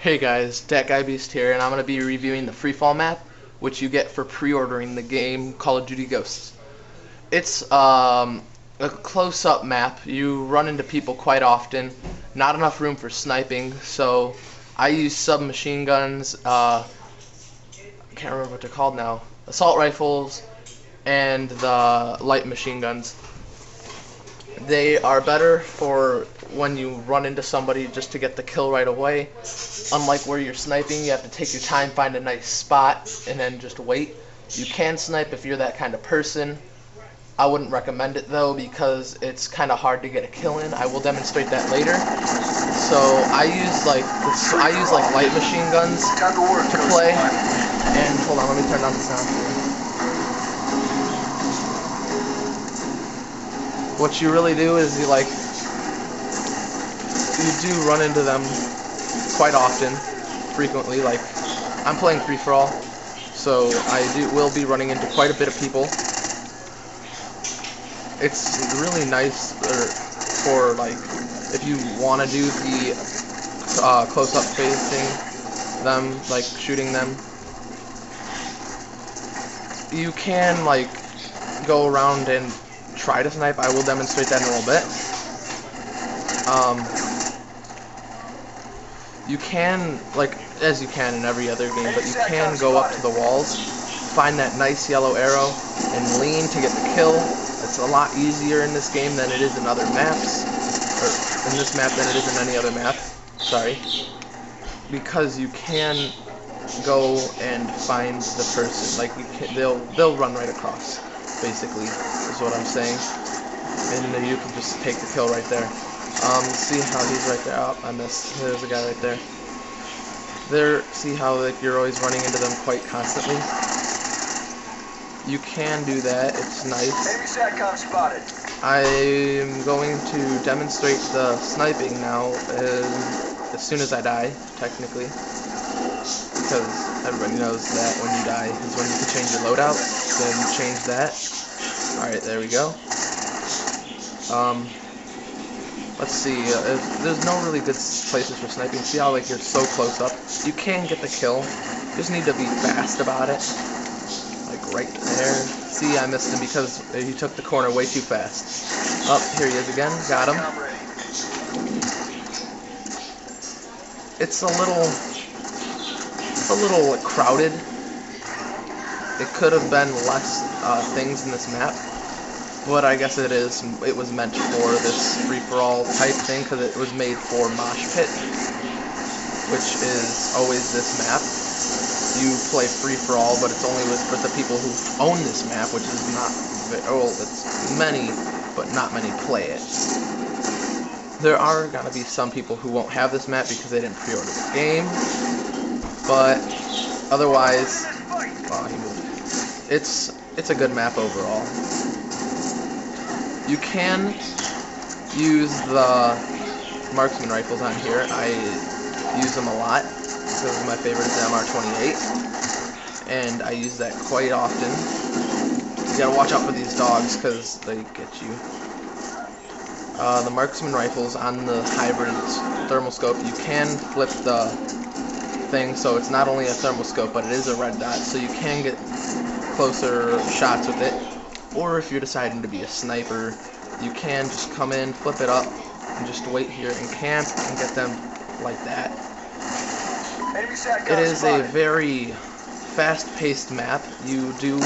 Hey guys, DatGuyBeast here, and I'm going to be reviewing the Freefall map, which you get for pre-ordering the game Call of Duty Ghosts. It's a close-up map. You run into people quite often, not enough room for sniping, so I use submachine guns, I can't remember what they're called now, assault rifles, and the light machine guns. They are better for when you run into somebody just to get the kill right away. Unlike where you're sniping, you have to take your time, find a nice spot, and then just wait. You can snipe if you're that kind of person. I wouldn't recommend it though because it's kind of hard to get a kill in. I will demonstrate that later. So I use like light machine guns to play. And hold on, let me turn down the sound here. What you really do is you do run into them quite often, frequently. Like, I'm playing free-for-all, so I will be running into quite a bit of people. It's really nice for like if you want to do the close-up facing them, like shooting them. You can like go around and try to snipe. I will demonstrate that in a little bit. You can, like, as you can in every other game, but you can go up to the walls, find that nice yellow arrow, and lean to get the kill. It's a lot easier in this game than it is in other maps, or in this map than it is in any other map, sorry, because you can go and find the person. Like, they'll run right across, basically, is what I'm saying, and then you can just take the kill right there. See how he's right there. Oh, I missed. There's a guy right there. See how like you're always running into them quite constantly. You can do that. It's nice. Enemy SATCOM spotted. I'm going to demonstrate the sniping now as soon as I die, technically, because everybody knows that when you die is when you can change your loadout. Then change that. All right, there we go. Let's see, there's no really good places for sniping. See how like you're so close up? You can get the kill, just need to be fast about it. Like right there. See, I missed him because he took the corner way too fast. Up, here he is again, got him. It's a little crowded. It could have been less things in this map. But I guess it was meant for this free-for-all type thing because it was made for Mosh Pit, which is always this map. You play free-for-all, but it's only for the people who own this map, which is not it's many, but not many play it. There are going to be some people who won't have this map because they didn't pre-order the game, but otherwise, he moved. It's a good map overall. You can use the marksman rifles on here. I use them a lot because my favorite is the MR28, and I use that quite often. You gotta watch out for these dogs because they get you. The marksman rifles on the hybrid thermal scope, you can flip the thing so it's not only a thermal scope, but it is a red dot, so you can get closer shots with it. Or if you're deciding to be a sniper, you can just come in, flip it up, and just wait here and camp and get them like that. It is a very fast-paced map. You do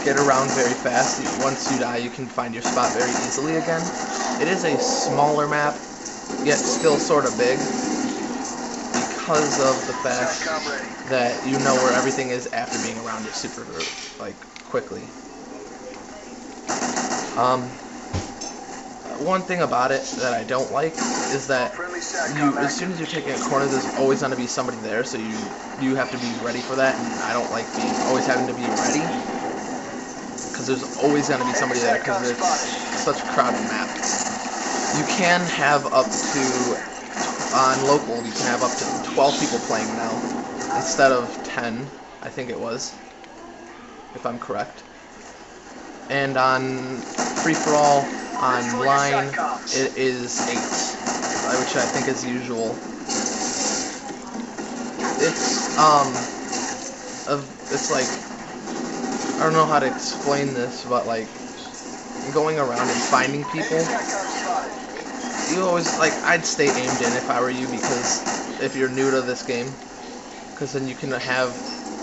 get around very fast. Once you die, you can find your spot very easily again. It is a smaller map, yet still sort of big, because of the fact that you know where everything is after being around it super, like, quickly. One thing about it that I don't like is that as soon as you're taking a corner, there's always going to be somebody there, so you have to be ready for that, and I don't like always having to be ready, because there's always going to be somebody there, because it's such a crowded map. You can have up to, on local, you can have up to 12 people playing now, instead of 10, I think it was, if I'm correct. And on free-for-all online, it is 8, which I think is usual. it's like, I don't know how to explain this, but like going around and finding people, you always, like, I'd stay aimed in if I were you, because if you're new to this game, because then you can have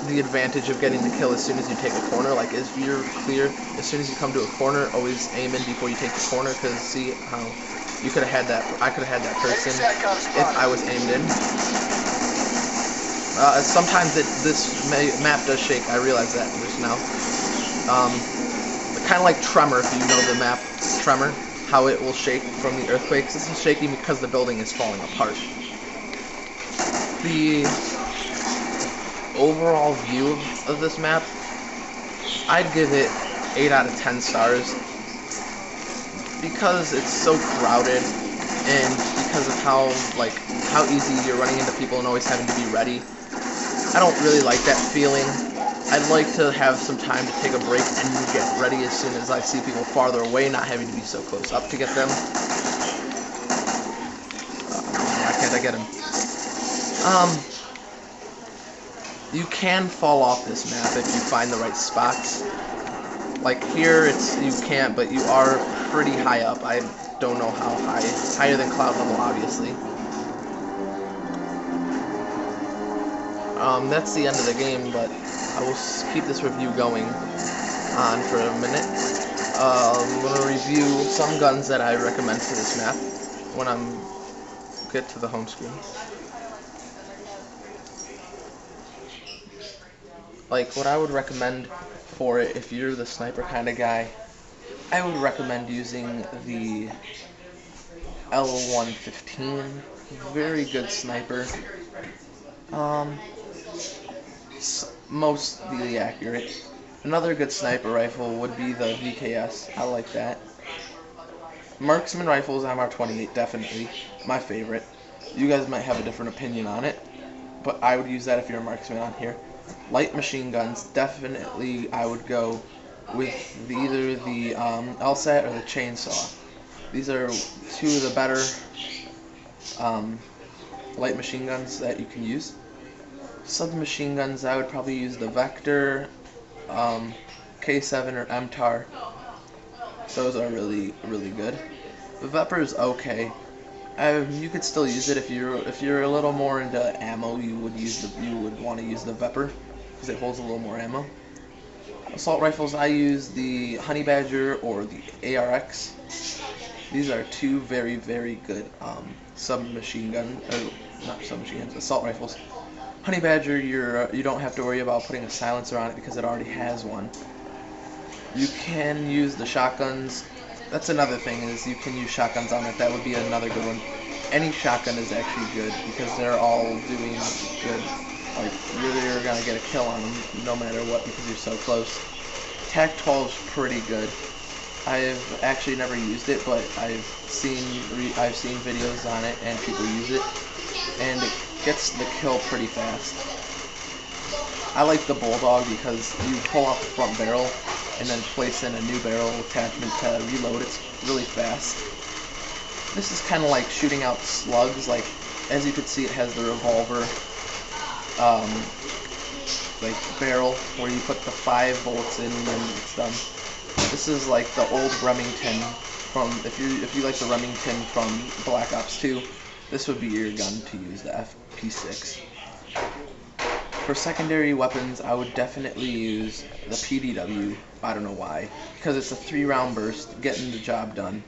the advantage of getting the kill as soon as you take a corner. Like, if you're clear, as soon as you come to a corner, always aim in before you take the corner, because see how you could have had that, I could have had that person if I was aimed in. Sometimes this map does shake, I realize that just now. Kind of like Tremor, if you know the map Tremor, how it will shake from the earthquakes. This is shaking because the building is falling apart. The overall view of this map, I'd give it 8 out of 10 stars, because it's so crowded, and because of how easy you're running into people and always having to be ready. I don't really like that feeling. I'd like to have some time to take a break and get ready as soon as I see people farther away, not having to be so close up to get them. Why can't I get him? You can fall off this map if you find the right spots. Like here, you can't, but you are pretty high up. I don't know how high. Higher than cloud level, obviously. That's the end of the game, but I will keep this review going on for a minute. I'm going to review some guns that I recommend for this map when get to the home screen. Like, what I would recommend for it, if you're the sniper kind of guy, I would recommend using the L115. Very good sniper. Mostly accurate. Another good sniper rifle would be the VKS. I like that. Marksman rifles, MR28, definitely my favorite. You guys might have a different opinion on it, but I would use that if you're a marksman on here. Light machine guns, definitely I would go with either the LSAT or the chainsaw. These are two of the better light machine guns that you can use. Submachine guns, I would probably use the Vector, K7 or MTAR. Those are really, really good. The Vepr is okay. You could still use it if you're a little more into ammo. You would want to use the Vepr because it holds a little more ammo. Assault rifles, I use the Honey Badger or the ARX. These are two very, very good submachine guns, not submachine guns, assault rifles. Honey Badger, you don't have to worry about putting a silencer on it because it already has one. You can use the shotguns. That's another thing, is you can use shotguns on it. That would be another good one. Any shotgun is actually good because they're all doing good. Like, you're gonna get a kill on them no matter what because you're so close. TAC-12 is pretty good. I've actually never used it, but I've seen videos on it and people use it, and it gets the kill pretty fast. I like the Bulldog because you pull off the front barrel and then place in a new barrel attachment to reload. It's really fast. This is kind of like shooting out slugs. Like, as you can see, it has the revolver like barrel where you put the 5 bullets in and then it's done. This is like the old Remington from, if you like the Remington from Black Ops 2, this would be your gun to use, the FP6. For secondary weapons, I would definitely use the PDW. I don't know why. Because it's a 3-round burst, getting the job done.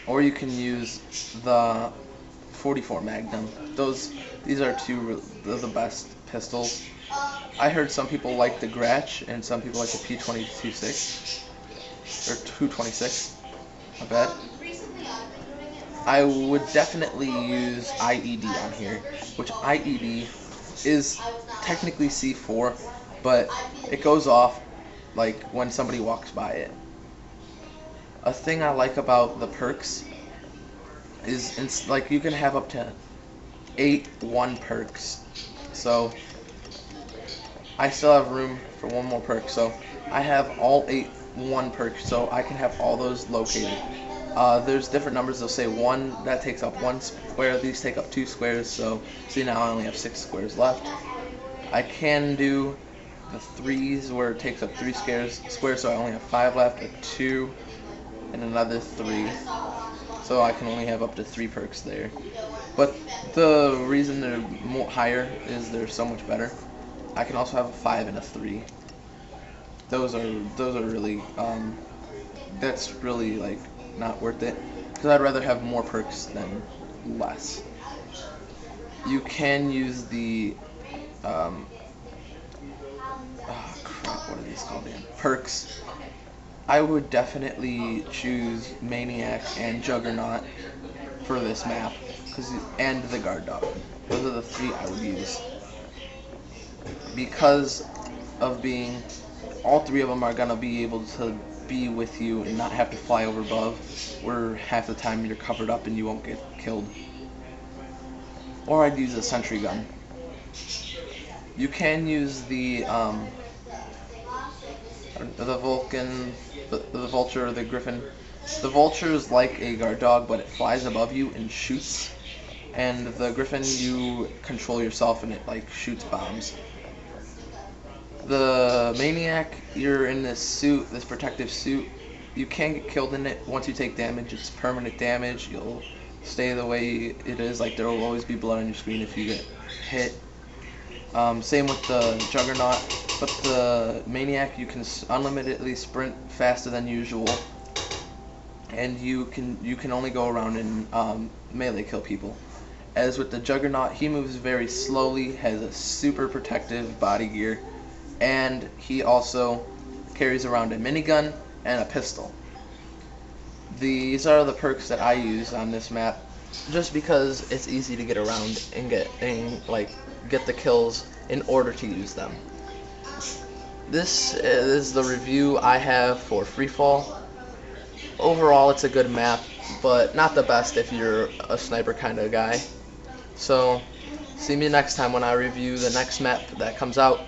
Or you can use the 44 Magnum. These are two of the best pistols. I heard some people like the Gratch and some people like the P226 or 226. My bad. I would definitely use IED on here, which IED is technically C4, but it goes off like when somebody walks by it. A thing I like about the perks is it's like you can have up to 8 1 perks. So I still have room for one more perk, so I have all 8 1 perks, so I can have all those located. There's different numbers. They'll say one, that takes up one square, these take up 2 squares, so see now I only have 6 squares left. I can do the 3s where it takes up 3 squares, so I only have 5 left, a 2, and another 3. So I can only have up to 3 perks there. But the reason they're higher is they're so much better. I can also have a 5 and a 3. Those are really that's really like not worth it, because I'd rather have more perks than less. You can use the oh crap, what are these called again? Perks. I would definitely choose Maniac and Juggernaut for this map, and the Guard Dog. Those are the 3 I would use. Because of being, all 3 of them are gonna be able to be with you and not have to fly over above, where half the time you're covered up and you won't get killed. Or I'd use a sentry gun. You can use the Vulcan, the Vulture, or the Griffin. The Vulture is like a guard dog, but it flies above you and shoots. And the Griffin, you control yourself and it like shoots bombs. The Maniac, you're in this suit, this protective suit. You can get killed in it. Once you take damage, it's permanent damage. You'll stay the way it is. Like, there will always be blood on your screen if you get hit. Same with the Juggernaut. But the Maniac, you can unlimitedly sprint faster than usual. And you can only go around and melee kill people. As with the Juggernaut, he moves very slowly, has a super protective body gear, and he also carries around a minigun and a pistol. These are the perks that I use on this map, just because it's easy to get around and get the kills in order to use them. This is the review I have for Freefall. Overall, it's a good map, but not the best if you're a sniper kind of guy. So, see me next time when I review the next map that comes out.